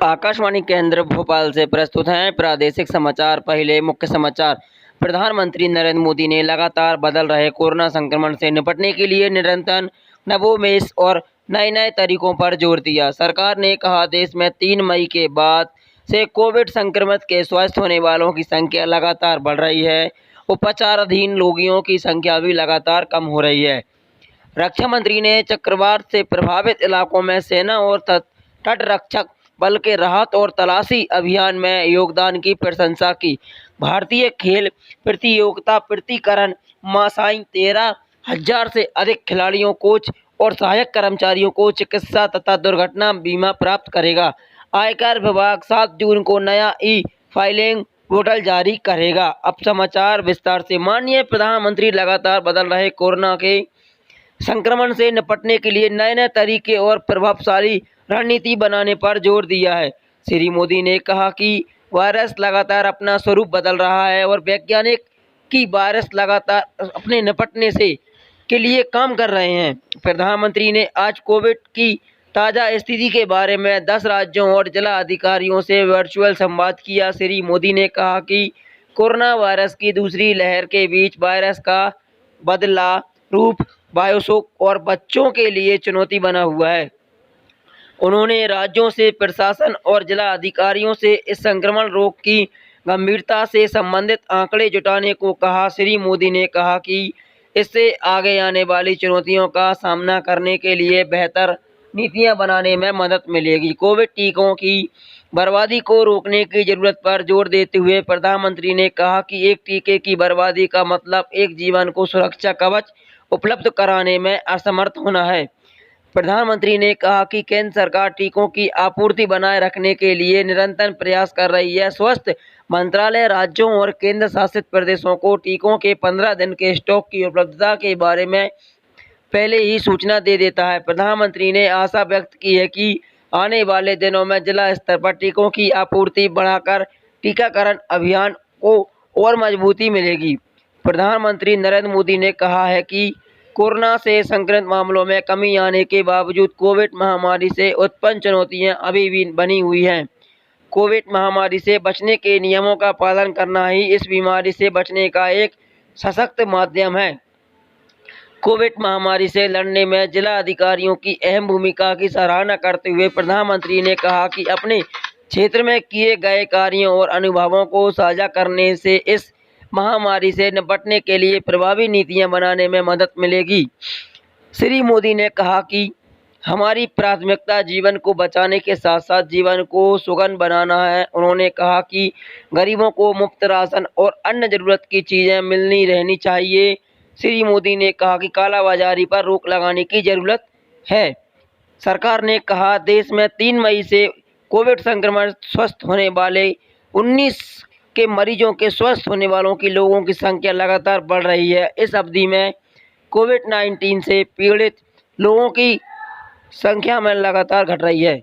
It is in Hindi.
आकाशवाणी केंद्र भोपाल से प्रस्तुत हैं प्रादेशिक समाचार। पहले मुख्य समाचार। प्रधानमंत्री नरेंद्र मोदी ने लगातार बदल रहे कोरोना संक्रमण से निपटने के लिए निरंतर नवोन्मेष और नए तरीकों पर जोर दिया। सरकार ने कहा, देश में 3 मई के बाद से कोविड संक्रमित के स्वस्थ होने वालों की संख्या लगातार बढ़ रही है। उपचाराधीन रोगियों की संख्या भी लगातार कम हो रही है। रक्षा मंत्री ने चक्रवात से प्रभावित इलाकों में सेना और तटरक्षक बल के राहत और तलाशी अभियान में योगदान की प्रशंसा की। भारतीय खेल प्रतियोगिता प्रतिकरण मासाई 13,000 से अधिक खिलाड़ियों, कोच और सहायक कर्मचारियों को चिकित्सा तथा दुर्घटना बीमा प्राप्त करेगा। आयकर विभाग 7 जून को नया ई-फाइलिंग पोर्टल जारी करेगा। अब समाचार विस्तार से। माननीय प्रधानमंत्री लगातार बदल रहे कोरोना के संक्रमण से निपटने के लिए नए तरीके और प्रभावशाली रणनीति बनाने पर जोर दिया है। श्री मोदी ने कहा कि वायरस लगातार अपना स्वरूप बदल रहा है और वैज्ञानिक की वायरस लगातार अपने निपटने से के लिए काम कर रहे हैं। प्रधानमंत्री ने आज कोविड की ताज़ा स्थिति के बारे में 10 राज्यों और जिला अधिकारियों से वर्चुअल संवाद किया। श्री मोदी ने कहा कि कोरोना वायरस की दूसरी लहर के बीच वायरस का बदला रूप बायोशॉक और बच्चों के लिए चुनौती बना हुआ है। उन्होंने राज्यों से, प्रशासन और जिला अधिकारियों से इस संक्रमण रोग की गंभीरता से संबंधित आंकड़े जुटाने को कहा। श्री मोदी ने कहा कि इससे आगे आने वाली चुनौतियों का सामना करने के लिए बेहतर नीतियां बनाने में मदद मिलेगी। कोविड टीकों की बर्बादी को रोकने की जरूरत पर जोर देते हुए प्रधानमंत्री ने कहा कि एक टीके की बर्बादी का मतलब एक जीवन को सुरक्षा कवच उपलब्ध कराने में असमर्थ होना है। प्रधानमंत्री ने कहा कि केंद्र सरकार टीकों की आपूर्ति बनाए रखने के लिए निरंतर प्रयास कर रही है। स्वास्थ्य मंत्रालय राज्यों और केंद्र शासित प्रदेशों को टीकों के 15 दिन के स्टॉक की उपलब्धता के बारे में पहले ही सूचना दे देता है। प्रधानमंत्री ने आशा व्यक्त की है कि आने वाले दिनों में जिला स्तर पर टीकों की आपूर्ति बढ़ाकर टीकाकरण अभियान को और मजबूती मिलेगी। प्रधानमंत्री नरेंद्र मोदी ने कहा है कि कोरोना से संक्रमित मामलों में कमी आने के बावजूद कोविड महामारी से उत्पन्न चुनौतियां अभी भी बनी हुई हैं। कोविड महामारी से बचने के नियमों का पालन करना ही इस बीमारी से बचने का एक सशक्त माध्यम है। कोविड महामारी से लड़ने में जिला अधिकारियों की अहम भूमिका की सराहना करते हुए प्रधानमंत्री ने कहा कि अपने क्षेत्र में किए गए कार्यों और अनुभवों को साझा करने से इस महामारी से निपटने के लिए प्रभावी नीतियां बनाने में मदद मिलेगी। श्री मोदी ने कहा कि हमारी प्राथमिकता जीवन को बचाने के साथ साथ जीवन को सुगम बनाना है। उन्होंने कहा कि गरीबों को मुफ्त राशन और अन्य जरूरत की चीज़ें मिलनी रहनी चाहिए। श्री मोदी ने कहा कि कालाबाजारी पर रोक लगाने की जरूरत है। सरकार ने कहा, देश में 3 मई से कोविड संक्रमण स्वस्थ होने वाले 19 के मरीजों के स्वस्थ होने वालों की लोगों की संख्या लगातार बढ़ रही है। इस अवधि में कोविड-19 से पीड़ित लोगों की संख्या में लगातार घट रही है।